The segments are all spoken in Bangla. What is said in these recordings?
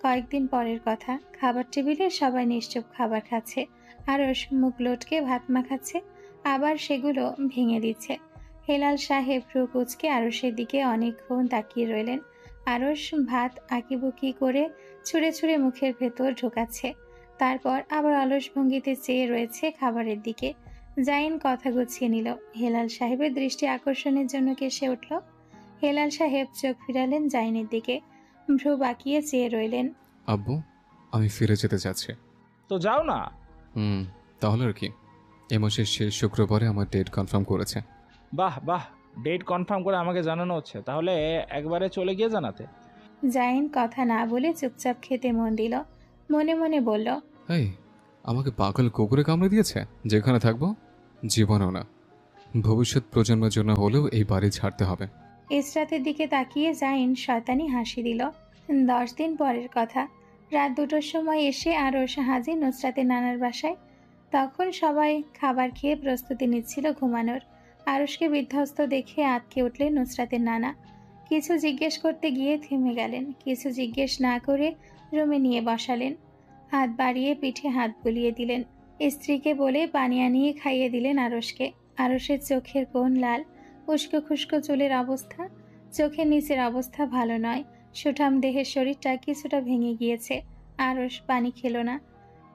কয়েকদিন পরের কথা। খাবার টেবিলে সবাই নিশ্চুপ খাবার খাচ্ছে। আরস মুখ লটকে ভাত মাখাচ্ছে, আবার সেগুলো ভেঙে দিচ্ছে। হেলাল সাহেব ভ্রু কুঁচকে আরসের দিকে অনেকক্ষণ তাকিয়ে রইলেন। আরস ভাত আঁকিবুকি করে ছুঁড়ে ছুঁড়ে মুখের ভেতর ঢোকাচ্ছে। তারপর আবার অলস ভঙ্গিতে চেয়ে রয়েছে খাবারের দিকে। জাইন কথা গুছিয়ে নিল। হেলাল সাহেবের দৃষ্টি আকর্ষণের জন্য কেসে উঠল। হেলাল সাহেব চোখ ফিরালেন জাইনের দিকে, ভ্রু বাঁকিয়ে চেয়ে রইলেন। আব্বু, আমি ফিরে যেতে চাচ্ছি। তো যাও না। তাহলে আর কি, এ মাসের শেষ শুক্রবারে আমার ডেট কনফার্ম করেছে। বাহ বাহ, ডেট কনফার্ম করে আমাকে জানানো হচ্ছে, তাহলে একবারে চলে গিয়ে জানাতে। জাইন কথা না বলে চুপচাপ খেতে মন দিল। মনে মনে বলল, এই, আমাকে পাগল কুকুরে কামড়ে দিয়েছে। যেখানে থাকবো জীবনেও না, ভবিষ্যৎ প্রজন্মের জন্য হলেও এই বাড়ি ছাড়তে হবে। ইসরাতের দিকে তাকিয়ে জাইন শয়তানি হাসি দিল। 10 দিন পরের কথা। রাত 2টোর সময় এসে আরস হাজির নুসরাতের নানার বাসায়। তখন সবাই খাবার খেয়ে প্রস্তুতি নিচ্ছিল ঘুমানোর। আরসকে বিধ্বস্ত দেখে আঁতকে উঠলেন নুসরাতের নানা। কিছু জিজ্ঞেস করতে গিয়ে থেমে গেলেন। কিছু জিজ্ঞেস না করে রুমে নিয়ে বসালেন। হাত বাড়িয়ে পিঠে হাত বুলিয়ে দিলেন। স্ত্রীকে বলে পানি আনিয়ে খাইয়ে দিলেন আরসকে। আরসের চোখের কোণ লাল, উস্কো খুস্কো চুলের অবস্থা, চোখের নিচের অবস্থা ভালো নয়। সুঠাম দেহের শরীরটা কিছুটা ভেঙে গিয়েছে। আরস পানি খেলো না,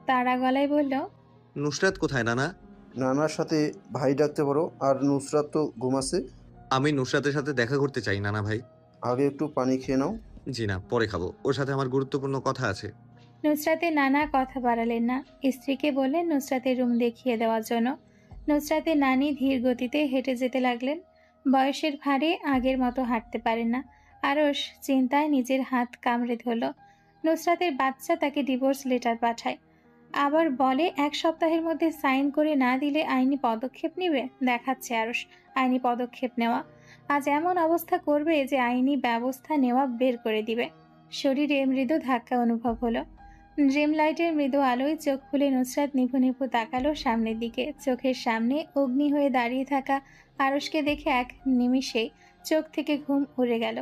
তাড়া গলায় বলল, নুসরাত কোথায় নানা? নানার সাথে ভাই ডাকতে পারো, আর নুসরাত তো ঘুমাচ্ছে। আমি নুসরাতের সাথে দেখা করতে চাই নানা ভাই। আগে একটু পানি খেয়ে নাও। জি না, পরে খাবো, ওর সাথে আমার গুরুত্বপূর্ণ কথা আছে। নুসরাতের নানা কথা বাড়ালেন না। স্ত্রীকে বললেন নুসরাতের রুম দেখিয়ে দেওয়ার জন্য। নুসরাতের নানি ধীর গতিতে হেঁটে যেতে লাগলেন। বয়সের ভারে আগের মতো হাঁটতে পারেন না। আরস চিন্তায় নিজের হাত কামড়ে ধরল। নুসরাতের বাচ্চা তাকে ডিভোর্স লেটার পাঠায়, আবার বলে 1 সপ্তাহের মধ্যে সাইন করে না দিলে আইনি পদক্ষেপ নেবে। দেখাচ্ছে আরস আইনি পদক্ষেপ নেওয়া। আজ এমন অবস্থা করবে যে আইনি ব্যবস্থা নেওয়া বের করে দিবে। শরীরে মৃদু ধাক্কা অনুভব হলো। ড্রিম লাইটের মৃদু আলোয় চোখ খুলে নুসরাত নিভু নিভু তাকালো সামনের দিকে। চোখের সামনে অগ্নি হয়ে দাঁড়িয়ে থাকা আরসকে দেখে এক নিমিষেই চোখ থেকে ঘুম উড়ে গেল।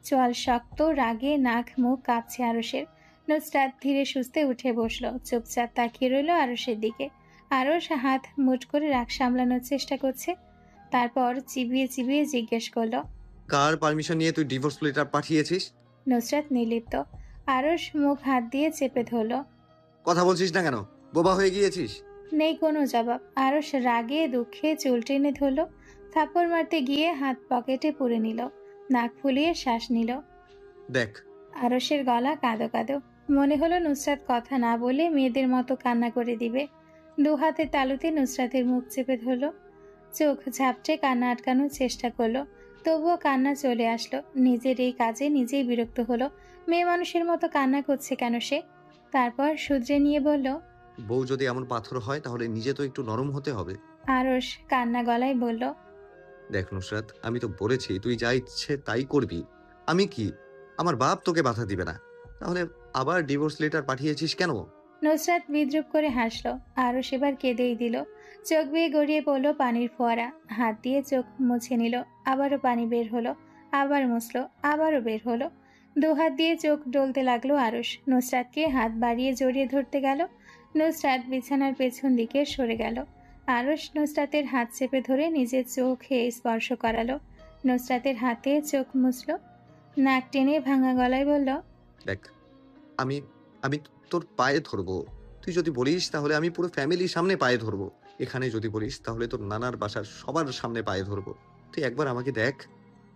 চোয়াল শক্ত, রাগে নাক মুখ কাঁপছে আরসের। নুসরাত ধীরে সুস্থে উঠে বসলো, চুপচাপ তাকিয়ে রইল আরসের দিকে। আরস হাত মুঠ করে রাগ সামলানোর চেষ্টা করছে। তারপর চিবিয়ে চিবিয়ে জিজ্ঞেস করলো, কার পারমিশন নিয়ে তুই ডিভোর্স লেটার পাঠিয়েছিস? নুসরাত নির্লিপ্ত। আরস মুখ হাত দিয়ে চেপে ধরল। কথা বলছিস না কেন? বোবা হয়ে গিয়েছিস? নেই কোনো জবাব। আরস রাগে দুঃখে চুল টেনে ধরল। থাপ্পড় মারতে গিয়ে হাত পকেটে পুরে নিল, নাক ফুলিয়ে শ্বাস নিল। দেখ। আরসের গলা কাঁদো কাঁদো। মনে হলো নুসরাত কথা না বলে মেয়েদের মতো কান্না করে দিবে। 2 হাতের তালুতে নুসরাতের মুখ চেপে ধরল। চোখ ঝাপটে কান্না আটকানোর চেষ্টা করলো, তবুও কান্না চলে আসলো। নিজের এই কাজে নিজেই বিরক্ত হলো। মেয়ে মানুষের মতো কান্না করছে কেন সে? তারপর শুধরে নিয়ে বলল, বউ যদি এমন পাথর হয় তাহলে নিজে তো একটু নরম হতে হবে। আরস কান্না গলায় বলল, দেখ নুসরাত, আমি তো বলেছি তুই যা ইচ্ছে তাই করবি। আমি কি, আমার বাপ তোকে বাধা দিবে না? তাহলে আবার ডিভোর্স লেটার পাঠিয়েছিস কেন? নুসরাত বিদ্রুপ করে হাসলো। আরস এবার কেঁদেই দিল। চোখ বেয়ে গড়িয়ে পড়লো পানির ফোয়ারা। হাত দিয়ে চোখ মুছে নিল। আবারও পানি বের হলো, আবার মুছলো, আবারও বের হলো। 2 হাত দিয়ে চোখ ডলতে লাগলো আরস। নুসরাতকে হাত বাড়িয়ে জড়িয়ে ধরতে গেল। নুসরাত বিছানার পেছন দিকে সরে গেল। আরস নুসরাতের হাত চেপে ধরে নিজের চোখে স্পর্শ করালো। নুসরাতের হাতে চোখ মুছলো, নাক টেনে ভাঙা গলায় বলল, দেখ, আমি আমি তোর পায়ে ধরবো। তুই যদি বলিস তাহলে আমি পুরো ফ্যামিলির সামনে পায়ে ধরবো। এখানে যদি বলিস তাহলে তোর নানার বাসার সবার সামনে পায়ে ধরবো। তুই একবার আমাকে দেখ,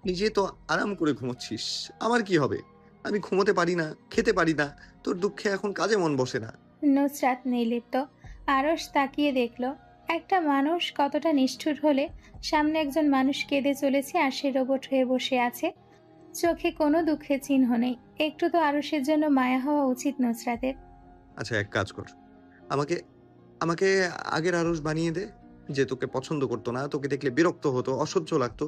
নিজে তো আরাম করে ঘুমোচ্ছিস, আমার কি হবে? আমি ঘুমোতে পারি না, খেতে পারি না, তোর দুঃখে এখন কাজে মন বসে না। নুসরাত নির্লিপ্ত। আরস তাকিয়ে দেখল একটা মানুষ কতটা নিষ্ঠুর হলে সামনে একজন মানুষ কেঁদে চলেছে আর সে রোবট হয়ে বসে আছে। চোখে কোনো দুঃখের চিহ্ন নেই। একটু তো আরসের জন্য মায়া হওয়া উচিত নুসরাতের। আচ্ছা, এক কাজ কর, আমাকে আমাকে আগের আরস বানিয়ে দে। যে তোকে পছন্দ করতো না, তোকে দেখলে বিরক্ত হতো, অসহ্য লাগতো,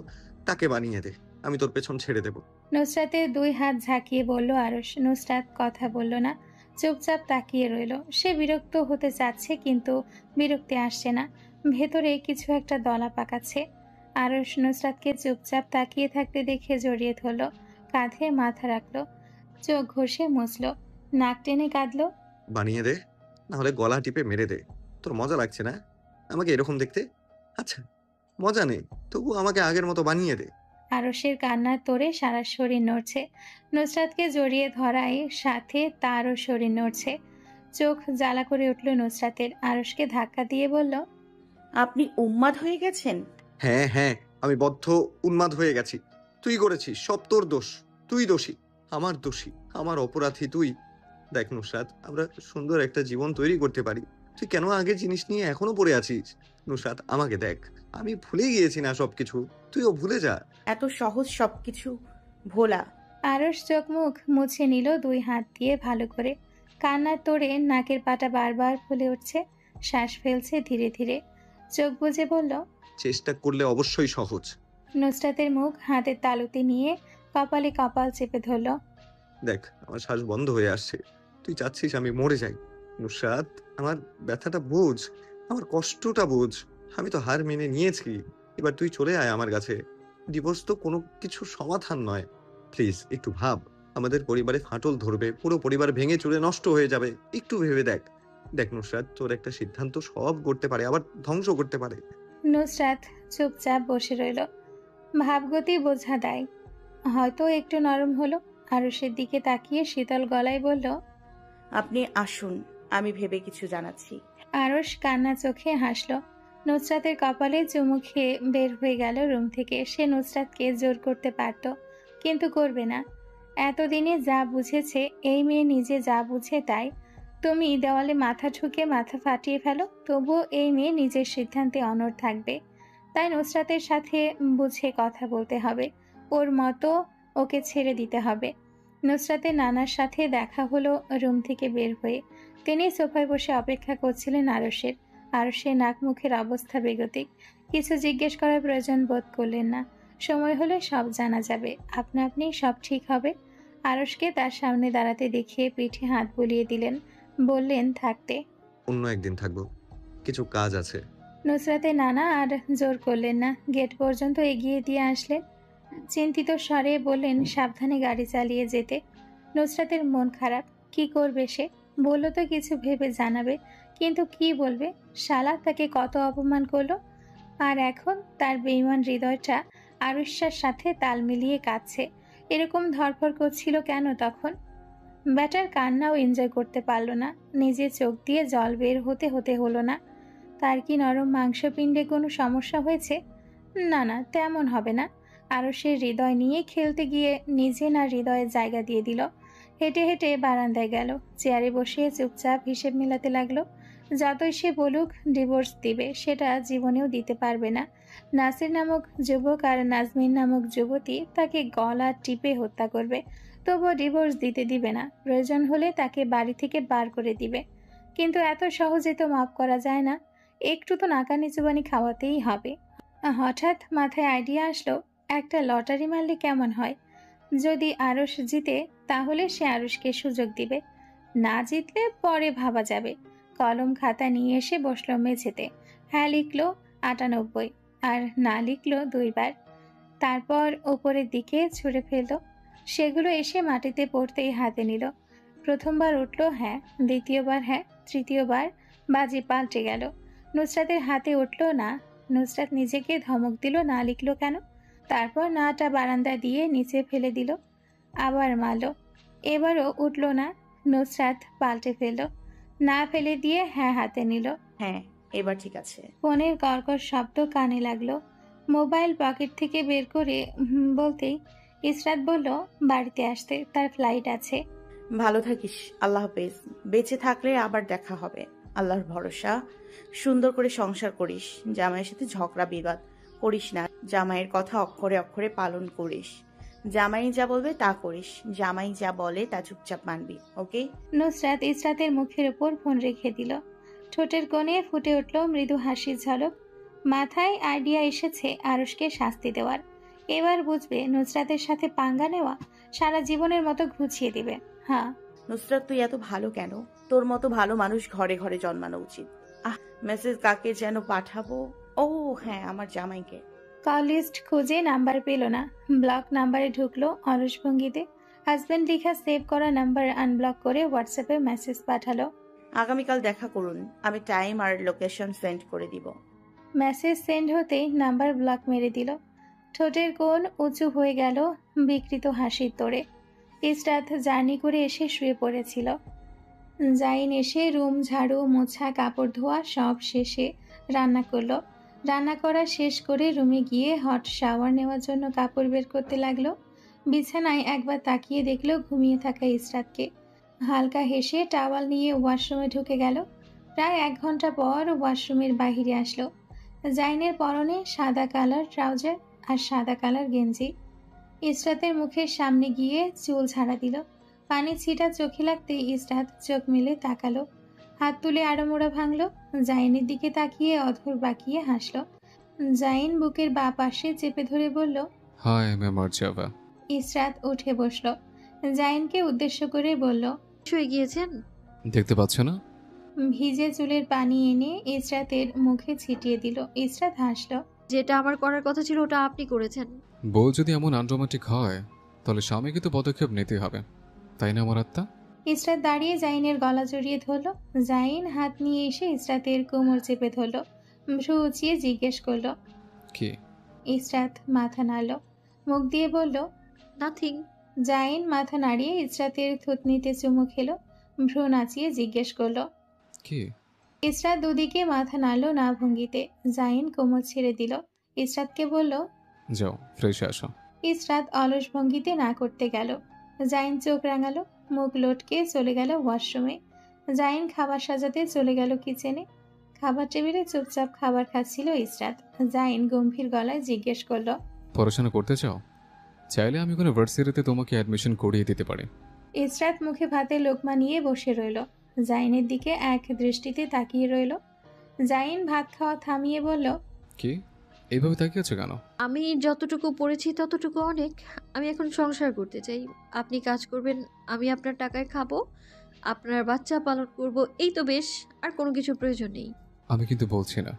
তাকে বানিয়ে দে। আমি তোর পেছন ছেড়ে দেব। নুসরাতের 2 হাত ঝাঁকিয়ে বলল আরস। নুসরাত কথা বলল না, চুপচাপ তাকিয়ে রইল। সে বিরক্ত হতে চাচ্ছে কিন্তু বিরক্তি আসছে না, ভেতরে কিছু একটা দলা পাকাচ্ছে। আরস নুসরাতকে চুপচাপ তাকিয়ে থাকতে দেখে জড়িয়ে ধরল, কাঁধে মাথা রাখলো, চোখ ঘষে মুছল। নাক টেনে কাঁদলো। বানিয়ে দে, না হলে গলা টিপে মেরে দে। তোর মজা লাগছে না আমাকে এরকম দেখতে? আচ্ছা, মজা নেই, তবু আমাকে আগের মতো বানিয়ে দে। আরশের কান্নার তোড়ে সারা শরীর নড়ছে। নুসরাতকে জড়িয়ে ধরায় সাথে তারও শরীর নড়ছে। চোখ জ্বালা করে উঠল নুসরাতের। আরশকে ধাক্কা দিয়ে বলল, আপনি উন্মাদ হয়ে গেছেন। হ্যাঁ হ্যাঁ, আমি বদ্ধ উন্মাদ হয়ে গেছি। তুই করেছিস, সব তোর দোষ। তুই দোষী, আমার দোষী, আমার অপরাধী তুই। দেখ নুসরাত, আমরা সুন্দর একটা জীবন তৈরি করতে পারি। তুই কেন আগের জিনিস নিয়ে এখনো পড়ে আছিস? নুসরাত, আমাকে দেখ, আমি ভুলে গিয়েছি না সবকিছু, তুইও ভুলে যা। এত সহজ সবকিছু ভোলা। আরশ চোখ মুখ মুছে নিল দুই হাত দিয়ে ভালো করে। কান্নার তোড়ে নাকের পাটা বারবার ফুলে উঠছে। শ্বাস ফেলছে ধীরে ধীরে। চোখ বুজে বলল, চেষ্টা করলে অবশ্যই সহজ। নুসরাতের মুখ হাতের তালুতে নিয়ে কপালে কপাল চেপে ধরল। দেখ, আমার শ্বাস বন্ধ হয়ে আসছে, তুই চাচ্ছিস আমি মরে যাই। নুসরাত, আমার ব্যথাটা বুঝ, আমার কষ্টটা বুঝ। আমি তো হার মেনে নিয়েছি, এবার তুই চলে আয় আমার কাছে। ডিভোর্স তো কোনো কিছুর সমাধান নয়। প্লিজ একটু ভাব, আমাদের পরিবারে ফাটল ধরবে, পুরো পরিবার ভেঙে চুরে নষ্ট হয়ে যাবে। একটু ভেবে দেখ। দেখ নুসরাত, তোর একটা সিদ্ধান্ত সব করতে পারে, আবার ধ্বংস করতে পারে। নুসরাত চুপচাপ বসে রইল। ভাবগতি বোঝা দেয়। হয়তো একটু নরম হলো। আরশের দিকে তাকিয়ে শীতল গলায় বলল, আপনি আসুন, আমি ভেবে কিছু জানাচ্ছি। আরশ কান্না চোখে হাসল। নুসরাতের কপালে চুমু খেয়ে বের হয়ে গেল রুম থেকে। সে নুসরাতকে জোর করতে পারত, কিন্তু করবে না। এতদিনে যা বুঝেছে, এই মেয়ে নিজে যা বুঝে তাই। তুমি দেওয়ালে মাথা ঠুকে মাথা ফাটিয়ে ফেলো, তবুও এই মেয়ে নিজের সিদ্ধান্তে অনড় থাকবে। তাই নুসরাতের সাথে বুঝে কথা বলতে হবে, ওর মতো ওকে ছেড়ে দিতে হবে। নুসরাতের নানার সাথে দেখা হলো রুম থেকে বের হয়ে। তিনি সোফায় বসে অপেক্ষা করছিলেন আরশের। আরশের নাক মুখের অবস্থা বেগতিক। কিছু জিজ্ঞেস করার প্রয়োজন বোধ করলেন না। সময় হলে সব জানা যাবে, আপনা আপনি সব ঠিক হবে। আরশকে তার সামনে দাঁড়াতে দেখিয়ে পিঠে হাত বুলিয়ে দিলেন, বললেন থাকতে। অন্য একদিন থাকবো, কিছু কাজ আছে। নুসরাতের নানা আর জোর করলেন না, গেট পর্যন্ত এগিয়ে দিয়ে আসলেন। চিন্তিত স্বরে বললেন সাবধানে গাড়ি চালিয়ে যেতে। নুসরাতের মন খারাপ। কি করবে সে? বলল তো কিছু ভেবে জানাবে, কিন্তু কি বলবে? শালা তাকে কত অপমান করলো, আর এখন তার বেঈমান হৃদয়টা আরুষ্যার সাথে তাল মিলিয়ে কাঁদছে। এরকম ধরফর করছিল কেন তখন? ব্যাটার কান্নাও এনজয় করতে পারল না। নিজে চোখ দিয়ে জল বের হতে হতে হলো না। তার কি নরম মাংসপিণ্ডে কোনো সমস্যা হয়েছে? না না, তেমন হবে না। আরও সে হৃদয় নিয়ে খেলতে গিয়ে নিজে না হৃদয়ের জায়গা দিয়ে দিল। হেঁটে হেঁটে বারান্দায় গেল, চেয়ারে বসে চুপচাপ হিসেব মেলাতে লাগলো। যতই সে বলুক ডিভোর্স দিবে, সেটা জীবনেও দিতে পারবে না। নাসির নামক যুবক আর নাজমিন নামক যুবতী তাকে গলা টিপে হত্যা করবে, তবুও ডিভোর্স দিতে দিবে না। প্রয়োজন হলে তাকে বাড়ি থেকে বার করে দিবে। কিন্তু এত সহজে তো মাফ করা যায় না। একটু তো নাকানি চুবানি খাওয়াতেই হবে। হঠাৎ মাথায় আইডিয়া আসলো, একটা লটারি মারলে কেমন হয়? যদি আরশ জিতে, তাহলে সে আরশকে সুযোগ দিবে। না জিতলে পরে ভাবা যাবে। কলম খাতা নিয়ে এসে বসলো মেঝেতে। হ্যাঁ লিখলো 98, আর না লিখলো 2 বার। তারপর উপরের দিকে ছুঁড়ে ফেললো। সেগুলো এসে মাটিতে পড়তেই হাতে নিল। প্রথমবার উঠল হ্যাঁ, দ্বিতীয়বার হ্যাঁ, তৃতীয়বার বাজি পাল্টে গেল। নুসরাতের হাতে উঠল না। নুসরাত নিজেকে ধমক দিল, না লিখলো কেন। তারপর নাটা বারান্দা দিয়ে নিচে ফেলে দিল। আবার মারল, এবারও উঠল না। নুসরাত পাল্টে ফেলল, না ফেলে দিয়ে হ্যাঁ হাতে নিল। হ্যাঁ, এবার ঠিক আছে। ফোনের কর্কশ শব্দ কানে লাগলো। মোবাইল পকেট থেকে বের করে বলতেই ইসরাত বলল বাড়িতে আসতে, তার ফ্লাইট আছে। ভালো থাকিস, আল্লাহ হাফেজ। বেঁচে থাকলে আবার দেখা হবে, আল্লাহর ভরসা। সুন্দর করে সংসার করিস, জামাইয়ের সাথে ঝগড়া বিবাদ করিস না। জামাইয়ের কথা অক্ষরে অক্ষরে পালন করিস। জামাই যা বলবে তা করিস, জামাই যা বলে তা চুপচাপ মানবি, ওকে? নুসরাত ইসরাতের মুখের উপর ফোন রেখে দিল। ঠোঁটের কোণে ফুটে উঠল মৃদু হাসির ঝলক। মাথায় আইডিয়া এসেছে আরশকে শাস্তি দেওয়ার। এবার বুঝবে নুসরাতের সাথে পাঙ্গা নেওয়া সারা জীবনের মতো ঘুচিয়ে দিবে। হ্যাঁ, নুসরাত, তুই এত ভালো কেন? তোর মতো ভালো মানুষ ঘরে ঘরে জন্মানো উচিত। মেসেজ কাকে যেন পাঠাবো? ও হ্যাঁ, আমার জামাইকে। কল লিস্ট খুঁজে নাম্বার পেল না। ব্লক নাম্বারে ঢুকলো অলস ভঙ্গিতে। হাজব্যান্ড লেখা সেভ করা নাম্বার আনব্লক করে হোয়াটসঅ্যাপে মেসেজ পাঠালো। আগামীকাল দেখা করুন, আমি টাইম আর লোকেশন সেন্ড করে দিব। মেসেজ সেন্ড হতেই নাম্বার ব্লক মেরে দিল। ঠোঁটের কোণ উঁচু হয়ে গেল বিকৃত হাসির তোড়ে। ইসরাত জার্নি করে এসে শুয়ে পড়েছিল। জাইন এসে রুম ঝাড়ু মোছা কাপড় ধোয়া সব শেষে রান্না করলো। রান্না করা শেষ করে রুমে গিয়ে হট শাওয়ার নেওয়ার জন্য কাপড় বের করতে লাগলো। বিছানায় একবার তাকিয়ে দেখলো ঘুমিয়ে থাকা ইসরাতকে। হালকা হেসে টাওয়াল নিয়ে ওয়াশরুমে ঢুকে গেল। প্রায় 1 ঘন্টা পর ওয়াশরুমের বাহিরে আসলো। জাইনের পরনে সাদা কালার ট্রাউজার আর সাদা কালার গেঞ্জি। ইসরাতের মুখের সামনে গিয়ে চুল ঝাড়া দিল। পানি ছিটা চোখে লাগতে ইসরাত চোখ মেলে তাকালো। হাত তুলে আড়মোড়া ভাঙলো। জাইনের দিকে তাকিয়ে অধর বাঁকিয়ে হাসলো। জাইন বুকের বাঁ পাশে চেপে ধরে বলল, হাই মার্জাভা। ইসরাত উঠে বসলো। জাইনকে উদ্দেশ্য করে বলল, শুয়ে গিয়েছেন? দেখতে পাচ্ছ না? ভিজে চুলের পানি এনে ইসরাতের মুখে ছিটিয়ে দিল। ইসরাত হাসলো। যেটা আমার করার কথা ছিল ওটা আপনি করেছেন। বউ যদি এমন আনরোমান্টিক হয় তাহলে স্বামীকে তো পদক্ষেপ নিতে হবে, তাই না আমার আত্মা? ইসরাত দাঁড়িয়ে জাইনের গলা জড়িয়ে ধরল। জাইন হাত নিয়ে এসে ইসরাতের কোমর চেপে ধরল। ভ্রু উঁচিয়ে জিজ্ঞেস করলো, কি? ইসরাত মাথা নাড়ল। মুখ দিয়ে বলল, নাথিং। জাইন মাথা নাড়িয়ে ইসরাতের থুতনিতে চুমু খেলো। ভ্রু নাচিয়ে জিজ্ঞেস করলো, কি? ইসরাত দুদিকে মাথা নাড়ল না ভঙ্গিতে। জাইন কোমর ছেড়ে দিল। ইসরাতকে বলল, যাও ফ্রেশ আসো। ইসরাত অলস ভঙ্গিতে না করতে গেল। জাইন চোখ রাঙালো, মুখ লটকে চলে গেল ওয়াশরুমে। জাইন খাবার সাজাতে চলে গেল কিচেনে। খাবার টেবিলে চুপচাপ খাবার খাচ্ছিল ইসরাত। জাইন গম্ভীর গলায় জিজ্ঞেস করলো, পড়াশোনা করতে চাও? চাইলে আমি কোনো ভার্সিটিতে তোমাকে অ্যাডমিশন করিয়ে দিতে পারি। ইসরাত মুখে ভাতে লোকমা নিয়ে বসে রইল। জাইনের দিকে এক দৃষ্টিতে তাকিয়ে রইল। জাইন ভাত খাওয়া থামিয়ে বলল, কি এইভাবে তাকিয়েছো কেন? আমি যতটুকু পড়েছি ততটুকু অনেক। আমি এখন সংসার করতে চাই। আপনি কাজ করবেন, আমি আপনার টাকায় খাবো, আপনার বাচ্চা পালন করব, এই তো বেশ। আর কোনো কিছু প্রয়োজন নেই। আমি কিন্তু বলছি না,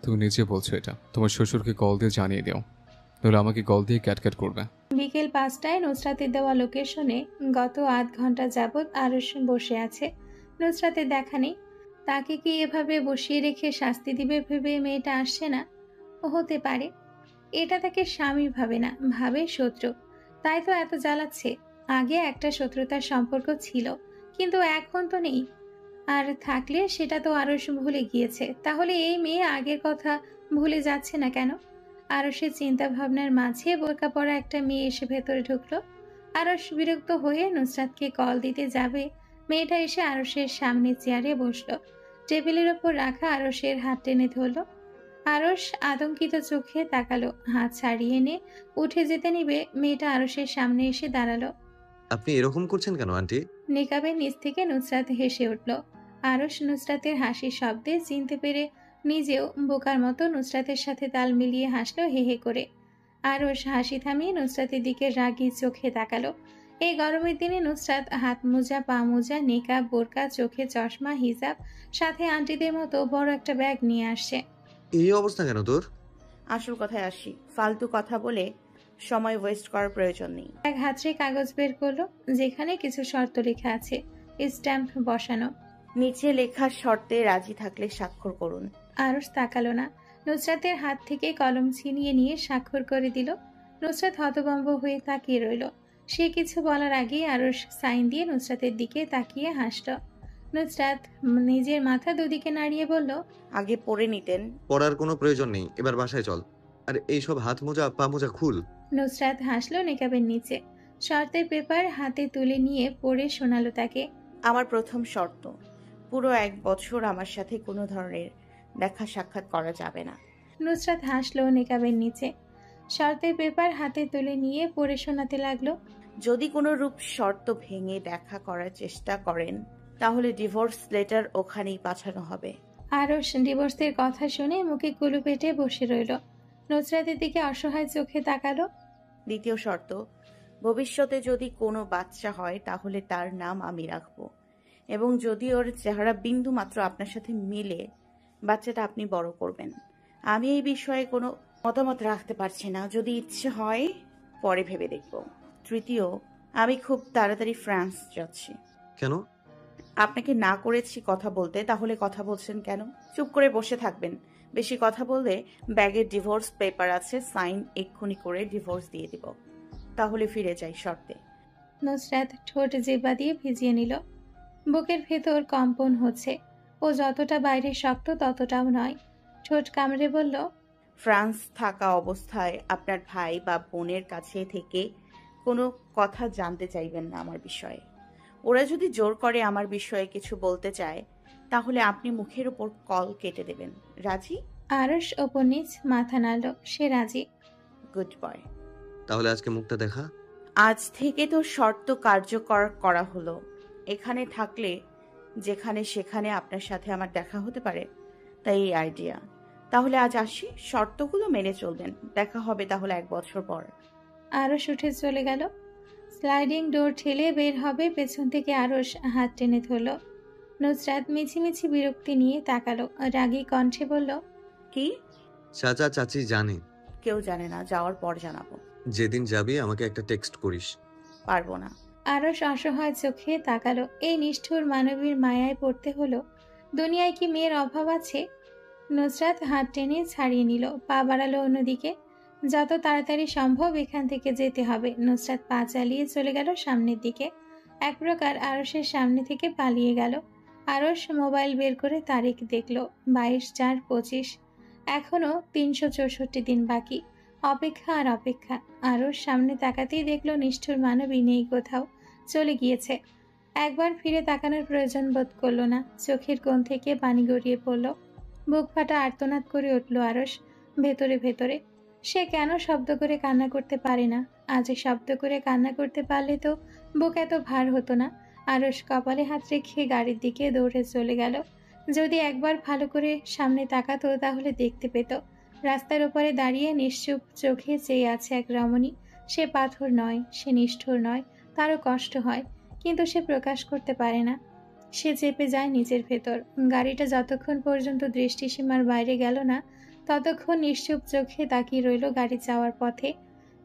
তুমি নিজে বলছো এটা। তোমার শ্বশুরকে কল দিয়ে জানিয়ে দাও, নইলে আমাকে কল দিয়ে ক্যাটক্যাট করবে। বিকেল 5টায় নুসরাতের দেওয়া লোকেশনে গত আধ ঘন্টা যাবৎ আরশ বসে আছে। নুসরাতের দেখা নেই। তাকে কি এভাবে বসিয়ে রেখে শাস্তি দিবে ভেবে মেয়েটা আসছে না? হতে পারে এটা তাকে স্বামী ভাবে না, ভাবে শত্রু, তাই তো এত জ্বালাচ্ছে। আগে একটা শত্রুতার সম্পর্ক ছিল, কিন্তু এখন তো নেই। আর থাকলে সেটা তো আরশ ভুলে গিয়েছে। তাহলে এই মেয়ে আগের কথা ভুলে যাচ্ছে না কেন? আরশের চিন্তা ভাবনার মাঝে বোরকা পরা একটা মেয়ে এসে ভেতরে ঢুকলো। আরশ বিরক্ত হয়ে নুসরাতকে কল দিতে যাবে, মেয়েটা এসে আরশের সামনে চেয়ারে বসলো। টেবিলের ওপর রাখা আরশের হাত টেনে ধরলো। আরশ আতঙ্কিত চোখে তাকালো। হাত ছাড়িয়ে এনে উঠে যেতে নিবে, মেয়েটা আরশের সামনে এসে দাঁড়ালো। আপনি এরকম করছেন কেন আন্টি? নিকাবের নিচ থেকে নুসরাত হেসে উঠল। আরশ নুসরাতের হাসির শব্দে চিনতে পেরে নিজেও বোকার মতো নুসরাতের সাথে তাল মিলিয়ে হাসলো হে হে করে। আরশ হাসি থামিয়ে নুসরাতের দিকে রাগী চোখে তাকালো। এই গরমের দিনে নুসরাত হাত মোজা, পা মোজা, নিকাব, বোরকা, চোখে চশমা, হিজাব, সাথে আন্টিদের মতো বড় একটা ব্যাগ নিয়ে আসছে। এই অবস্থা কেন তোর? আসল কথায় আসি, ফালতু কথা বলে সময় ওয়েস্ট করার প্রয়োজন নেই। এক হাতরে কাগজ বের করলো, যেখানে কিছু শর্ত লেখা আছে, স্ট্যাম্প বসানো। নিচে লেখার শর্তে রাজি থাকলে স্বাক্ষর করুন। আরশ তাকালো না। নুসরাতের হাত থেকে কলম ছিনিয়ে নিয়ে স্বাক্ষর করে দিল। নুসরাত হতভম্ব হয়ে তাকিয়ে রইল। সে কিছু বলার আগেই আরশ সাইন দিয়ে নুসরাতের দিকে তাকিয়ে হাসল। নুসরাত নিজের মাথা দুদিকে নাড়িয়ে বলল, আগে পড়ে নিতেন। পড়ার কোনো প্রয়োজন নেই, এবার বাসায় চল। আর এইসব হাত মোজা পা মোজা খুল। নুসরাত হাসলো নিকাবের নিচে। শর্তের পেপার হাতে তুলে নিয়ে পড়ে শোনালো তাকে। আমার প্রথম শর্ত, পুরো 1 বছর আমার সাথে কোনো ধরনের দেখা সাক্ষাৎ করা যাবে না। নুসরাত হাসলো নিকাবের নিচে। শর্তের পেপার হাতে তুলে নিয়ে পড়ে শোনাতে লাগলো। যদি কোনো রূপ শর্ত ভেঙে দেখা করার চেষ্টা করেন তাহলে ডিভোর্স লেটার ওখানেই পাঠানো হবে। আরশ ডিভোর্সের কথা শুনে মুখে কুলু পেটে বসে রইল। নুসরাতের দিকে অসহায় চোখে তাকালো। দ্বিতীয় শর্ত, ভবিষ্যতে যদি কোনো বাচ্চা হয় তাহলে তার নাম আমি রাখবো, এবং যদি ওর চেহারা বিন্দু মাত্র আপনার সাথে মিলে বাচ্চাটা আপনি বড় করবেন। আমি এই বিষয়ে কোনো মতামত রাখতে পারছি না, যদি ইচ্ছে হয় পরে ভেবে দেখব। তৃতীয়, আমি খুব তাড়াতাড়ি ফ্রান্স যাচ্ছি। কেন? আপনাকে না করেছি কথা বলতে, তাহলে কথা বলছেন কেন? চুপ করে বসে থাকবেন। বেশি কথা বললে ব্যাগে ডিভোর্স পেপার আছে, সাইন এক্ষুনি করে ডিভোর্স দিয়ে দিব। তাহলে ফিরে যাই শর্তে। নুসরাত ঠোঁট জিহ্বা দিয়ে ভিজিয়ে নিল। বুকের ভেতর কম্পন হচ্ছে। ও যতটা বাইরে শক্ত ততটাও নয়। ঠোঁট কামড়ে বলল, ফ্রান্স থাকা অবস্থায় আপনার ভাই বা বোনের কাছে থেকে কোনো কথা জানতে চাইবেন না আমার বিষয়ে। ওরা যদি জোর করে আমার বিষয়ে কিছু বলতে চায়, তাহলে আপনি মুখের উপর কল কেটে দেবেন। রাজি? আরশ ওপর নিচ মাথা নাড়ল। সে রাজি। Good boy. তাহলে আজকে মুখটা দেখা। আজ থেকে তো শর্ত কার্যকর করা হলো। এখানে থাকলে যেখানে সেখানে আপনার সাথে আমার দেখা হতে পারে, তাই এই আইডিয়া। তাহলে আজ আসি, শর্তগুলো মেনে চলবেন। দেখা হবে তাহলে 1 বছর পর। আরশ উঠে চলে গেল। স্লাইডিং ডোর ঠেলে বের হবে, পেছন থেকে আরশ হাত টেনে ধরল। নুসরাত মিছিমিছি বিরক্তি নিয়ে তাকালো। রাগী কণ্ঠে বলল, কি? চাচা চাচি জানে। কেউ জানে না, যাওয়ার পর জানাবো। যেদিন যাবি আমাকে একটা টেক্সট করিস। পারবো না। আরশ অসহায় চোখে তাকালো। এই নিষ্ঠুর মানবীর মায়ায় পড়তে হলো। দুনিয়ায় কি মেয়ের অভাব আছে? নুসরাত হাত টেনে ছাড়িয়ে নিল, পা বাড়ালো অন্যদিকে। যত তাড়াতাড়ি সম্ভব এখান থেকে যেতে হবে। নুসরাত পা চালিয়ে চলে গেল সামনের দিকে। এক প্রকার আরশের সামনে থেকে পালিয়ে গেল। আরশ মোবাইল বের করে তারিখ দেখল, 22/4/25। এখনো 364 দিন বাকি। অপেক্ষা আর অপেক্ষা। আরশ সামনে তাকাতেই দেখল নিষ্ঠুর মানবী নেই কোথাও, চলে গিয়েছে। একবার ফিরে তাকানোর প্রয়োজন বোধ করল না। চোখের কোণ থেকে পানি গড়িয়ে পড়ল। বুক ফাটা আর্তনাদ করে উঠল আরশ ভেতরে ভেতরে। সে কেন শব্দ করে কান্না করতে পারে না? আজ শব্দ করে কান্না করতে পারলে তো বুক এত ভার হতো না। আরশ কপালে হাত রেখে গাড়ির দিকে দৌড়ে চলে গেল। যদি একবার ভালো করে সামনে তাকাতো তাহলে দেখতে পেত রাস্তার ওপরে দাঁড়িয়ে নিশ্চুপ চোখে চেয়ে আছে এক রমণী। সে পাথর নয়, সে নিষ্ঠুর নয়, তারও কষ্ট হয়, কিন্তু সে প্রকাশ করতে পারে না। সে চেপে যায় নিজের ভেতর। গাড়িটা যতক্ষণ পর্যন্ত দৃষ্টিসীমার বাইরে গেল না, ততক্ষণ নিশ্চুপ চোখে তাকিয়ে রইল গাড়ি যাওয়ার পথে।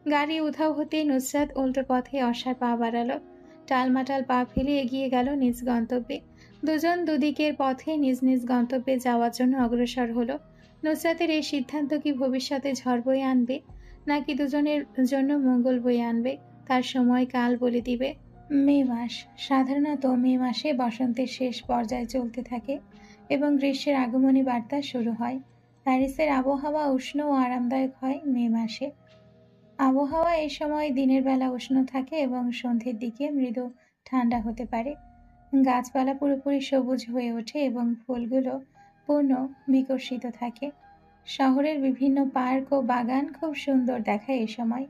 গাড়ি উধাও হতেই নুসরাত উল্টো পথে অসায় পা বাড়ালো। টালমাটাল পা ফেলে এগিয়ে গেল নিজ গন্তব্যে। দুজন দুদিকের পথে নিজ নিজ গন্তব্যে যাওয়ার জন্য অগ্রসর হলো। নুসরাতের এই সিদ্ধান্ত কি ভবিষ্যতে ঝড় বয়ে আনবে, নাকি দুজনের জন্য মঙ্গল বয়ে আনবে, তার সময় কাল বলে দিবে। মে মাস। সাধারণত মে মাসে বসন্তের শেষ পর্যায়ে চলতে থাকে এবং গ্রীষ্মের আগমনী বার্তা শুরু হয়। প্যারিসের আবহাওয়া উষ্ণ ও আরামদায়ক হয় মে মাসে। আবহাওয়া এই সময় দিনের বেলা উষ্ণ থাকে এবং সন্ধ্যের দিকে মৃদু ঠান্ডা হতে পারে। গাছপালা পুরোপুরি সবুজ হয়ে ওঠে এবং ফুলগুলো পূর্ণ বিকশিত থাকে। শহরের বিভিন্ন পার্ক ও বাগান খুব সুন্দর দেখায় এ সময়।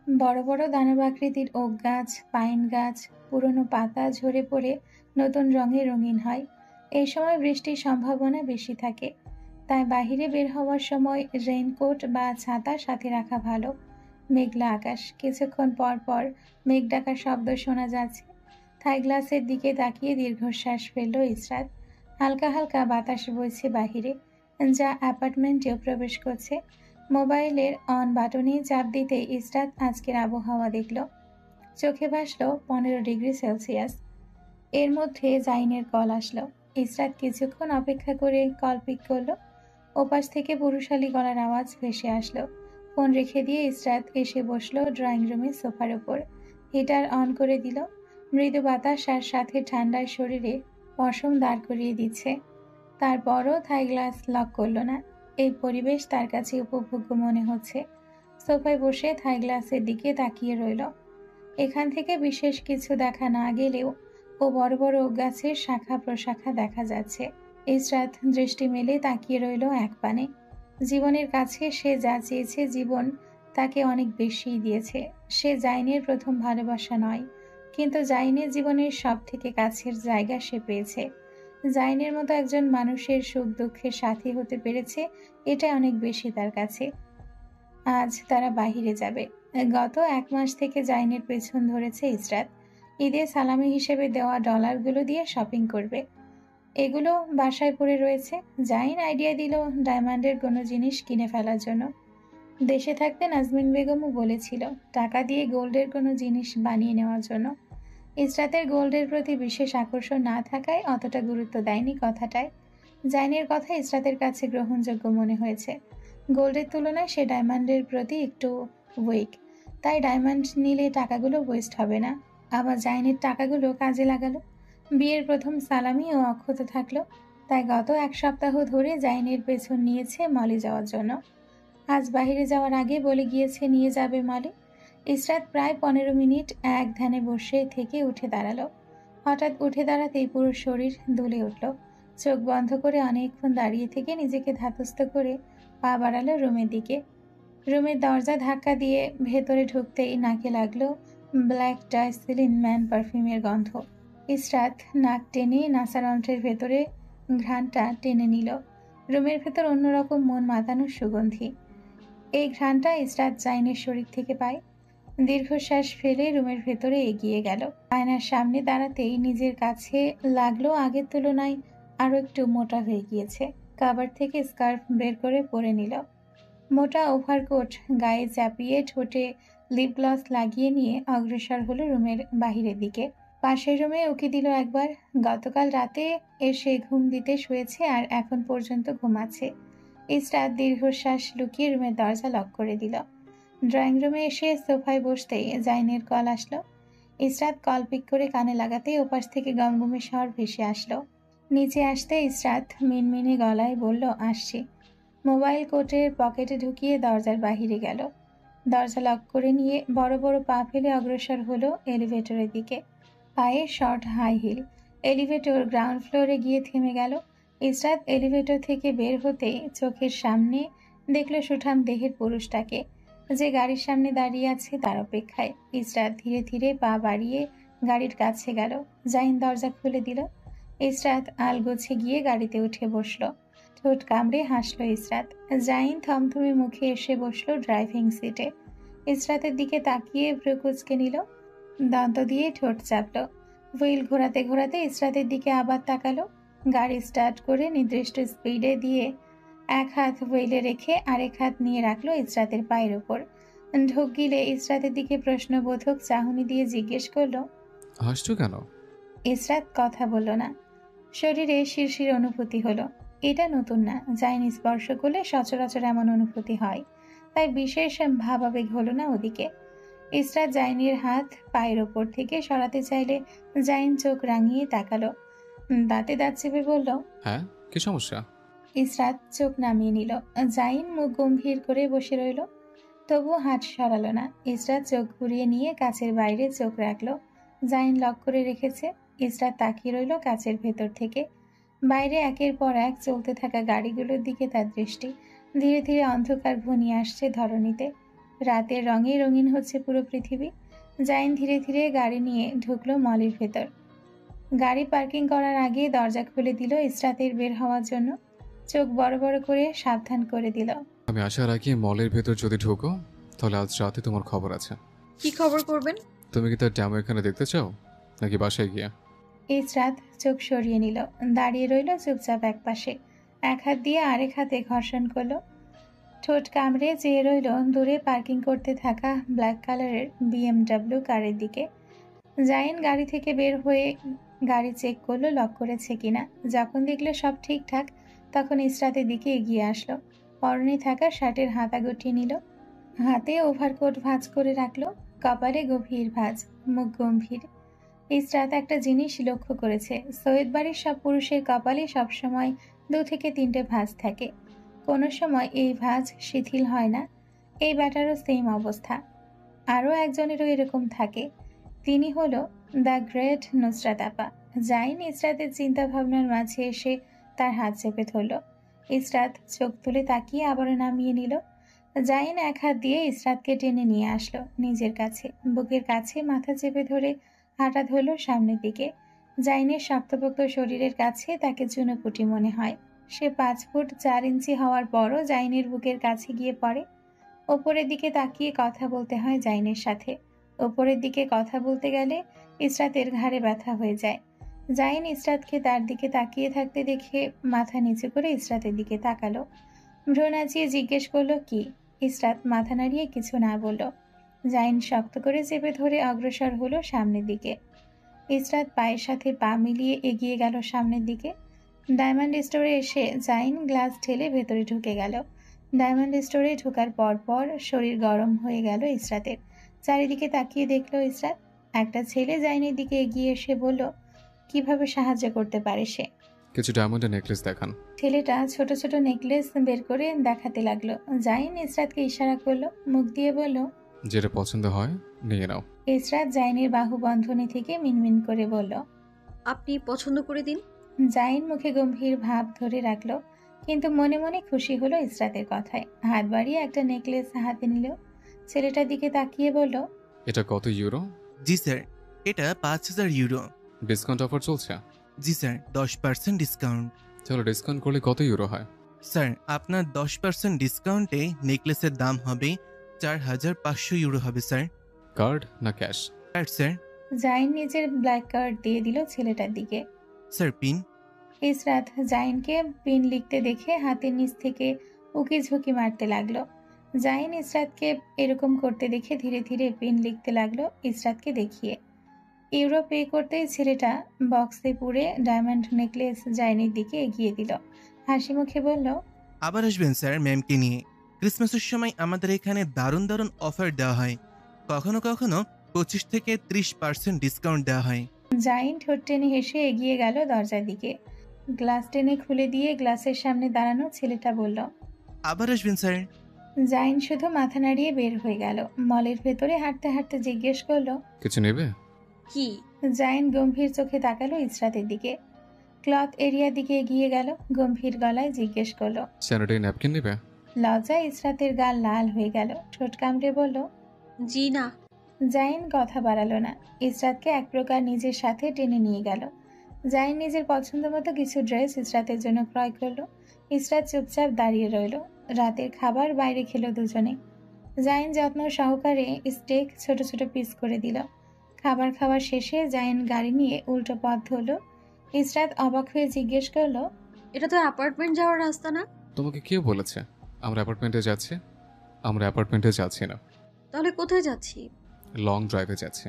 বড় বড় দানবাকৃতির ওক গাছ, পাইন গাছ পুরনো পাতা ঝরে পড়ে নতুন রঙে রঙিন হয়। এই সময় বৃষ্টির সম্ভাবনা বেশি থাকে, তাই বাহিরে বের হওয়ার সময় রেইনকোট বা ছাতা সাথে রাখা ভালো। মেঘলা আকাশ। কিছুক্ষণ পর পর মেঘ ডাকার শব্দ শোনা যাচ্ছে। থাই গ্লাসের দিকে তাকিয়ে দীর্ঘশ্বাস ফেলল ইসরাত। হালকা হালকা বাতাস বইছে বাহিরে, যা অ্যাপার্টমেন্টেও প্রবেশ করছে। মোবাইলের অন বাটনে চাপ দিতে ইসরাত আজকের আবহাওয়া দেখল। চোখে ভাসল 15°C। এর মধ্যে জাইনের কল আসলো। ইসরাত কিছুক্ষণ অপেক্ষা করে কল পিক করলো। ওপাশ থেকে পুরুষালী গলার আওয়াজ ভেসে আসলো। ফোন রেখে দিয়ে ইসরাত এসে বসলো ড্রয়িং রুমের সোফার ওপর। হিটার অন করে দিল। মৃদু বাতাস আর সাথে ঠান্ডার শরীরে পশম দাঁড় করিয়ে দিচ্ছে। তারপরও থাই গ্লাস লক করল না। এই পরিবেশ তার কাছে উপভোগ্য মনে হচ্ছে। সোফায় বসে থাই গ্লাসের দিকে তাকিয়ে রইল। এখান থেকে বিশেষ কিছু দেখা না গেলেও ও বড় বড় গাছের শাখা প্রশাখা দেখা যাচ্ছে। ইসরাত দৃষ্টি মেলে তাকিয়ে রইল এক পানে। জীবনের কাছে সে যা চেয়েছে জীবন তাকে অনেক বেশিই দিয়েছে। সে জাইনের প্রথম ভালোবাসা নয়, কিন্তু জাইনের জীবনের সব থেকে কাছের জায়গা সে পেয়েছে। জাইনের মতো একজন মানুষের সুখ দুঃখের সাথী হতে পেরেছে, এটা অনেক বেশি তার কাছে। আজ তারা বাহিরে যাবে। গত 1 মাস থেকে জাইনের পেছন ধরেছে ইসরাত। ঈদে সালামি হিসেবে দেওয়া ডলারগুলো দিয়ে শপিং করবে। এগুলো বাসায় পড়ে রয়েছে। জাইন আইডিয়া দিল ডায়মন্ডের কোনো জিনিস কিনে ফেলার জন্য। দেশে থাকতে নাজমিন বেগমও বলেছিল টাকা দিয়ে গোল্ডের কোনো জিনিস বানিয়ে নেওয়ার জন্য। ইসরাতের গোল্ডের প্রতি বিশেষ আকর্ষণ না থাকায় অতটা গুরুত্ব দেয়নি কথাটায়। জাইনের কথা ইসরাতের কাছে গ্রহণযোগ্য মনে হয়েছে। গোল্ডের তুলনায় সে ডায়মন্ডের প্রতি একটু উইক, তাই ডায়মন্ড নিলে টাকাগুলো ওয়েস্ট হবে না। আবার জাইনের টাকাগুলো কাজে লাগালো। বিয়ের প্রথম সালামিও অক্ষত থাকলো, তাই গত 1 সপ্তাহ ধরে জাইনের পেছন নিয়েছে মলে যাওয়ার জন্য। আজ বাইরে যাওয়ার আগে বলে গিয়েছে নিয়ে যাবে মলে। ইসরাত প্রায় 15 মিনিট এক ধ্যানে বসে থেকে উঠে দাঁড়ালো। হঠাৎ উঠে দাঁড়াতেই পুরো শরীর দুলে উঠল। চোখ বন্ধ করে অনেকক্ষণ দাঁড়িয়ে থেকে নিজেকে ধাতস্থ করে পা বাড়ালো রুমের দিকে। রুমের দরজা ধাক্কা দিয়ে ভেতরে ঢুকতেই নাকে লাগলো ব্ল্যাক ডাইসিলিন ম্যান পারফিউমের গন্ধ। ইসরাত নাক টেনে নাসারন্ত্রের ভেতরে ঘ্রাণটা টেনে নিল। রুমের ভেতর অন্যরকম মন মাতানোর সুগন্ধি। এই ঘ্রাণটা ইসরাত জাইনের শরীর থেকে পায়। দীর্ঘশ্বাস ফেলে রুমের ভেতরে এগিয়ে গেল। আয়নার সামনে দাঁড়াতেই নিজের কাছে লাগলো আগের তুলনায় আরো একটু মোটা হয়ে গিয়েছে। কাভার থেকে স্কার্ফ বের করে পরে নিল। মোটা ওভারকোট গায়ে চাপিয়ে ঠোঁটে লিপ গ্লস লাগিয়ে নিয়ে অগ্রসর হলো রুমের বাহিরের দিকে। পাশের রুমে উকি দিল একবার। গতকাল রাতে এসে ঘুম দিতে শুয়েছে আর এখন পর্যন্ত ঘুমাচ্ছে। ইসরাত দীর্ঘশ্বাস লুকিয়ে রুমের দরজা লক করে দিল। ড্রয়িং রুমে এসে সোফায় বসতেই জাইনের কল আসলো। ইসরাত কল পিক করে কানে লাগাতেই ওপাশ থেকে গমগমে স্বর ভেসে আসলো। নিচে আসতে ইসরাত মিনমিনে গলায় বলল, আসছি। মোবাইল কোটের পকেটে ঢুকিয়ে দরজার বাহিরে গেল। দরজা লক করে নিয়ে বড় বড় পা ফেলে অগ্রসর হলো এলিভেটরের দিকে। পায়ে short high heel. Elevator ground ফ্লোরে গিয়ে থেমে গেল। ইসরাত এলিভেটর থেকে বের হতেই চোখের সামনে দেখল সুঠাম দেহের পুরুষটাকে, যে গাড়ির সামনে দাঁড়িয়ে আছে তার অপেক্ষায়। ইসরাত ধীরে ধীরে পা বাড়িয়ে গাড়ির কাছে গেল। জাইন দরজা খুলে দিল। ইসরাত আলগোছে গিয়ে গাড়িতে উঠে বসলো। ঠোঁট কামড়ে হাসলো ইসরাত। জাইন থমথমে মুখে এসে বসলো ড্রাইভিং সিটে। ইসরাতের দিকে তাকিয়ে ভ্রু কুঁচকে নিল, দন্ত দিয়ে ঠোঁট চাপলো। হুইল ঘোরাতে ঘোরাতে ইসরাতের দিকে আবার তাকালো। গাড়ি স্টার্ট করে নির্দিষ্ট স্পিডে দিয়ে এক হাত হুইলে রেখে আরেক হাত নিয়ে রাখলো ইসরাতের পায়ের ওপর। ঢোক গিলে ইসরাতের দিকে প্রশ্নবোধক চাহনি দিয়ে জিজ্ঞেস করলো, হাসছো কেন? ইসরাত কথা বলল না। শরীরে শিরশির অনুভূতি হলো। এটা নতুন না, জাইন স্পর্শ করলে সচরাচর এমন অনুভূতি হয়, তাই বিশেষ ভাবাবেগ হলো না ওদিকে। ইসরাত জাইনের হাত পায়ের ওপর থেকে সরাতে চাইলে জাইন চোখ রাঙিয়ে তাকালো। দাঁতে দাঁত চেপে বলল, হ্যাঁ, কি সমস্যা? ইসরাত চোখ নামিয়ে নিল। জাইন মুখ গম্ভীর করে বসে রইল, তবু হাত সরালো না। ইসরাত চোখ ঘুরিয়ে নিয়ে কাচের বাইরে চোখ রাখলো। জাইন লক করে রেখেছে। ইসরাত তাকিয়ে রইল কাচের ভেতর থেকে। বাইরে একের পর এক চলতে থাকা গাড়িগুলোর দিকে তার দৃষ্টি। ধীরে ধীরে অন্ধকার ঘনিয়ে আসছে ধরণীতে। রাতের রঙে রঙিন হচ্ছে পুরো পৃথিবী। জাইন ধীরে ধীরে গাড়ি নিয়ে ঢুকলো মলের ভেতর। গাড়ি পার্কিং করার আগে দরজা খুলে দিল ইসরাতের বের হওয়ার জন্য। চোখ বড় বড় করে সাবধান করে দিল, আমি আসার আগে মলের ভেতর যদি ঢোকো তাহলে আজ রাতে তোমার খবর আছে। কি খবর করবেন? তুমি কি তার ড্যামো এখানে দেখতে চাও নাকি বাসায় গিয়ে? ইসরাত চোখ সরিয়ে নিল। দাঁড়িয়ে রইল চুপচাপ একপাশে। এক হাত দিয়ে আরেক হাতে ঘর্ষণ করলো। ঠোঁট কামড়ে চেয়ে রইল দূরে পার্কিং করতে থাকা ব্ল্যাক কালারের BMW কারের দিকে। জাইন গাড়ি থেকে বের হয়ে গাড়ি চেক করলো লক করেছে কিনা। যখন দেখলো সব ঠিকঠাক, তখন ইসরাতের দিকে এগিয়ে আসলো। পরনে থাকা শার্টের হাতা গুটিয়ে নিল। হাতে ওভারকোট ভাঁজ করে রাখলো। কপালে গভীর ভাঁজ, মুখ গম্ভীর। ইসরাত একটা জিনিস লক্ষ্য করেছে, সৈয়দ বাড়ির সব পুরুষের কপালে সবসময় 2 থেকে 3টে ভাঁজ থাকে। কোনো সময় এই ভাঁজ শিথিল হয় না। এই ব্যাটারও সেম অবস্থা। আরও একজনেরও এরকম থাকে। তিনি হলো দ্য গ্রেট নুসরাত আপা। জাইন ইসরাতের চিন্তা ভাবনার মাঝে এসে তার হাত চেপে ধরল। ইসরাত চোখ তুলে তাকিয়ে আবারও নামিয়ে নিল। জাইন এক হাত দিয়ে ইসরাতকে টেনে নিয়ে আসলো নিজের কাছে। বুকের কাছে মাথা চেপে ধরে হাঁটা ধরল সামনের দিকে। জাইনের শক্তপোক্ত শরীরের কাছে তাকে চুনোপুটি মনে হয়। সে 5 ফুট 4 ইঞ্চি হওয়ার পরও জাইনের বুকের কাছে গিয়ে পড়ে। ওপরের দিকে তাকিয়ে কথা বলতে হয় জাইনের সাথে। ওপরের দিকে কথা বলতে গেলে ইসরাতের ঘাড়ে ব্যথা হয়ে যায়। জাইন ইসরাতকে তার দিকে তাকিয়ে থাকতে দেখে মাথা নিচু করে ইসরাতের দিকে তাকালো। ভ্রু নাচিয়ে জিজ্ঞেস করলো, কি? ইসরাত মাথা নাড়িয়ে কিছু না বলল। জাইন শক্ত করে চেপে ধরে অগ্রসর হলো সামনের দিকে। ইসরাত পায়ের সাথে পা মিলিয়ে এগিয়ে গেল সামনের দিকে। ডায়মন্ড স্টোরে এসে জাইন গ্লাস ঢেলে ভেতরে ঢুকে গেল। ডায়মন্ড স্টোরে ঢোকার পর শরীর গরম হয়ে গেল ইসরাতের। চারিদিকে তাকিয়ে দেখলো ইসরাত। একটা ছেলে জাইনের দিকে এগিয়ে এসে বলল, কিভাবে সাহায্য করতে পারে সে। কিছু ডায়মন্ডের নেকলেস দেখান। ছেলেটা ছোট ছোট নেকলেস বের করে দেখাতে লাগলো। জাইন ইসরাতকে ইশারা করলো, মুখ দিয়ে বলল, যেটা পছন্দ হয় নিয়ে নাও। ইসরাত জাইনের বাহু বন্ধনী থেকে মিনমিন করে বলল। আপনি পছন্দ করে দিন। জাইন মুখে গম্ভীর ভাব ধরে রাখলো, কিন্তু মনে মনে খুশি হলো ইসরাতের কথায়। হাত বাড়িয়ে একটা নেকলেস হাতে নিল। ছেলেটার দিকে তাকিয়ে বলল, এটা কত ইউরো? জি স্যার, এটা 5,000 ইউরো। ডিসকাউন্ট অফার চলছে? জি স্যার, 10% ডিসকাউন্ট। চলো ডিসকাউন্ট করলে কত ইউরো হয়? স্যার, আপনার 10% ডিসকাউন্টে নেকলেসের দাম হবে 4,500 ইউরো হবে স্যার। কার্ড না ক্যাশ? Card sir. জাইন নিজের ব্ল্যাক কার্ড দিয়ে দিল ছেলেটার দিকে। Sir pin. ইসরাত জাইনকে পিন লিখতে দেখে হাতের নিচ থেকে উকি ঝুঁকি মারতে লাগলো। জাইন ইসরাতকে এরকম করতে দেখে ধীরে ধীরে পিন লিখতে লাগলো ইসরাতকে দেখিয়ে। ইউরো পে করতেই ছেলেটা বক্সে পুরে ডায়মন্ড নেকলেস জাইনের দিকে এগিয়ে দিল। হাসি মুখে বলল, আবার আসবেন স্যার ম্যামকে নিয়ে। ক্রিসমাসের সময় আমাদের এখানে দারুণ দারুণ অফার দেওয়া হয়। কখনো কখনো 25 থেকে 30% ডিসকাউন্ট দেওয়া হয়। জাইন ঠোঁট টেনে হেসে এগিয়ে গেল দরজার দিকে। গ্লাস টেনে খুলে দিয়ে গ্লাসের সামনে দাঁড়ানো ছেলেটা বলল, আবার আসবেন স্যার। জাইন শুধু মাথা নাড়িয়ে বের হয়ে গেল। মলের ভেতরে হাঁটতে হাঁটতে জিজ্ঞেস করলো, কিছু নেবে? কি? জাইন গম্ভীর চোখে তাকালো ইসরাতের দিকে। ক্লথ এরিয়ার দিকে এগিয়ে গেল। গম্ভীর গলায় জিজ্ঞেস করলো, স্যানিটারি ন্যাপকিন নেবে? লজ্জায় ইসরাতের গাল লাল হয়ে গেল। ঠোঁট কামড়ে বলল, জি না। জাইন কথা বাড়ালো না। ইসরাতকে এক প্রকার নিজের সাথে টেনে নিয়ে গেল। জাইন নিজের পছন্দ মতো কিছু ড্রেস ইসরাতের জন্য ক্রয় করলো। ইসরাত চুপচাপ দাঁড়িয়ে রইল। রাতের খাবার বাইরে খেলো দুজনে। জাইন যত্ন সহকারে স্টেক ছোট ছোট পিস করে দিল। খাবার খাওয়ার শেষে জাইন গাড়ি নিয়ে উল্টো পথ ধরল। ইসরাত অবাক হয়ে জিজ্ঞেস করলো, এটা তো অ্যাপার্টমেন্ট যাওয়ার রাস্তা না। তোমাকে কে বলেছে আমরা অ্যাপার্টমেন্টে যাচ্ছি? আমরা অ্যাপার্টমেন্টে যাচ্ছি না, তাহলে কোথায় যাচ্ছি? লং ড্রাইভে যাচ্ছি।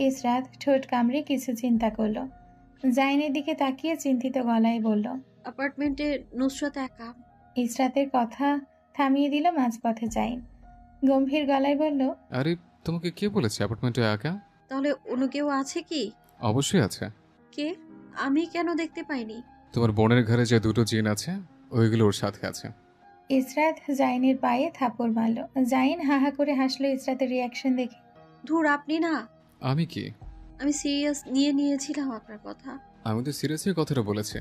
ইসরাত ঠোঁট কামড়ে কিছু চিন্তা করলো। জাইনের দিকে তাকিয়ে চিন্তিত গলায় বলল, অ্যাপার্টমেন্টে নুসরাত একা। ইসরাতের কথা থামিয়ে দিল মাঝপথে জাইন। গম্ভীর গলায় বলল, আরে তোমাকে কে বলেছে অ্যাপার্টমেন্টে একা? তাহলে অন্য কেউ আছে কি? অবশ্যই আছে। কে? আমি কেন দেখতে পাইনি? তোমার বোনের ঘরে যে দুটো জিন আছে ওইগুলো ওর সাথে আছে। ইসরাত জাইনের পায়ে থাপড় মারল। জাইন হাহা করে হাসলো ইসরাতের রিয়াকশন দেখে। ধুর, আপনি না। আমি কি? আমি সিরিয়াস নিয়েছিলাম আপনার কথা। আমি তো সিরিয়াসলি কথাটা বলেছি।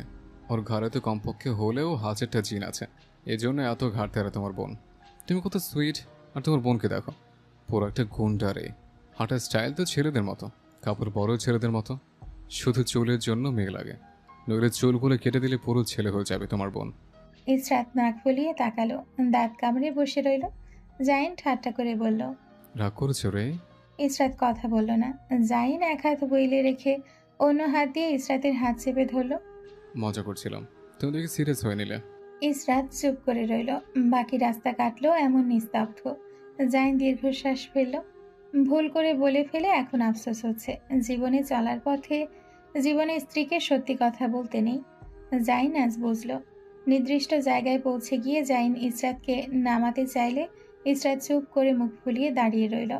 ওর ঘরে তো কমপক্ষে হলেও 1000টা জিন আছে, এই জন্য এত ঘাট তেরা তোমার বোন। তুমি কত সুইট, আর তোমার বোনকে দেখো, পুরো একটা গুন্ডা রে। হাঁটার স্টাইল তো ছেলেদের মতো, কাপড় বড় ছেলেদের মতো, শুধু চুলের জন্য মেয়ে লাগে, নইলে চুলগুলো কেটে দিলে পুরো ছেলে হয়ে যাবে তোমার বোন। ইসরাত নাক ফুলিয়ে তাকালো, দাঁত কামড়ে বসে রইল। জাইন ঠাট্টা করে বলল, রাগ করেছো রে? ইসরাত কথা বলল না। জাইন এক হাত বইলে রেখে অন্য হাত দিয়ে ইসরাতের হাত চেপে ধরল। মজা করছিলাম, তুমি দেখি সিরিয়াস হয়ে নিলে। ইসরাত চুপ করে রইল। বাকি রাস্তা কাটলো এমন নিস্তব্ধ। জাইন দীর্ঘশ্বাস ফেলল। ভুল করে বলে ফেলে এখন আফসোস হচ্ছে। জীবনে চলার পথে জীবনে স্ত্রীকে সত্যি কথা বলতে নেই। জাইন আজ বুঝল। নির্দিষ্ট জায়গায় পৌঁছে গিয়ে জাইন ইসরাতকে নামাতে চাইলে ইসরাত চুপ করে মুখ ফুলিয়ে দাঁড়িয়ে রইল।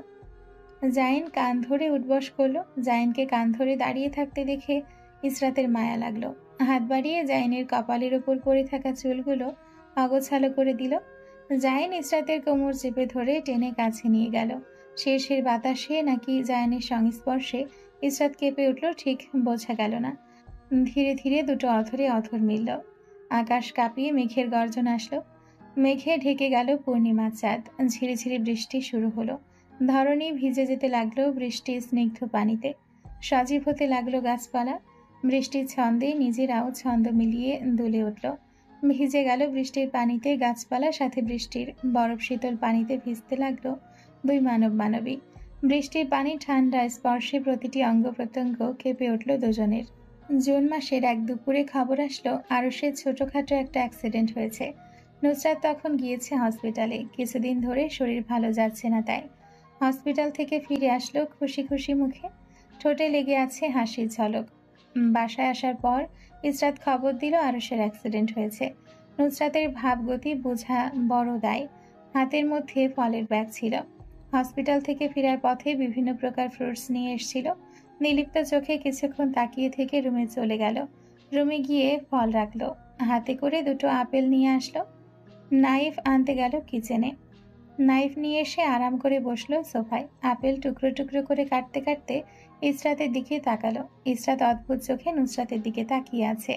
জাইন কান ধরে উঠবস করলো। জাইনকে কান ধরে দাঁড়িয়ে থাকতে দেখে ইসরাতের মায়া লাগলো। হাত বাড়িয়ে জাইনের কপালের ওপর পড়ে থাকা চুলগুলো অগোছালো করে দিল। জাইন ইসরাতের কোমর চেপে ধরে টেনে কাছে নিয়ে গেল। শেষের বাতাসে নাকি জাইনের সংস্পর্শে ইসরাত কেঁপে উঠল ঠিক বোঝা গেল না। ধীরে ধীরে দুটো অথরে অথর মিলল। আকাশ কাঁপিয়ে মেঘের গর্জন আসলো। মেঘে ঢেকে গেল পূর্ণিমার চাঁদ। ঝিরে ঝিরে বৃষ্টি শুরু হলো। ধরণী ভিজে যেতে লাগলো বৃষ্টির স্নিগ্ধ পানিতে। সজীব হতে লাগলো গাছপালা। বৃষ্টির ছন্দে নিজেরাও ছন্দ মিলিয়ে দুলে উঠল। ভিজে গেল বৃষ্টির পানিতে গাছপালা, সাথে বৃষ্টির বরফ শীতল পানিতে ভিজতে লাগলো দুই মানব মানবী। বৃষ্টির পানি ঠান্ডা স্পর্শে প্রতিটি অঙ্গ প্রত্যঙ্গ কেঁপে উঠল দুজনের। জুন মাসের এক দুপুরে খবর আসলো আরশের ছোটখাটো একটা অ্যাক্সিডেন্ট হয়েছে। নুসরাত তখন গিয়েছে হসপিটালে, কিছুদিন ধরে শরীর ভালো যাচ্ছে না তাই। হসপিটাল থেকে ফিরে আসলো খুশি খুশি মুখে, ঠোঁটে লেগে আছে হাসির ঝলক। বাসায় আসার পর ইসরাত খবর দিল আরশের অ্যাক্সিডেন্ট হয়েছে। নুসরাতের ভাবগতি বোঝা বড় দায়। হাতের মধ্যে ফলের ব্যাগ ছিল। হসপিটাল থেকে ফেরার পথে বিভিন্ন প্রকার ফ্রুটস নিয়ে এসেছিল। নিলিপ্ত চোখে কিছুক্ষণ তাকিয়ে থেকে রুমে চলে গেল। রুমে গিয়ে ফল রাখলো, হাতে করে দুটো আপেল নিয়ে আসলো। নাইফ আনতে গেল কিচেনে, নাইফ নিয়ে এসে আরাম করে বসলো সোফায়। আপেল টুকরো টুকরো করে কাটতে কাটতে ইসরাতের দিকে তাকালো। ইসরাত অদ্ভুত চোখে নুসরাতের দিকে তাকিয়ে আছে।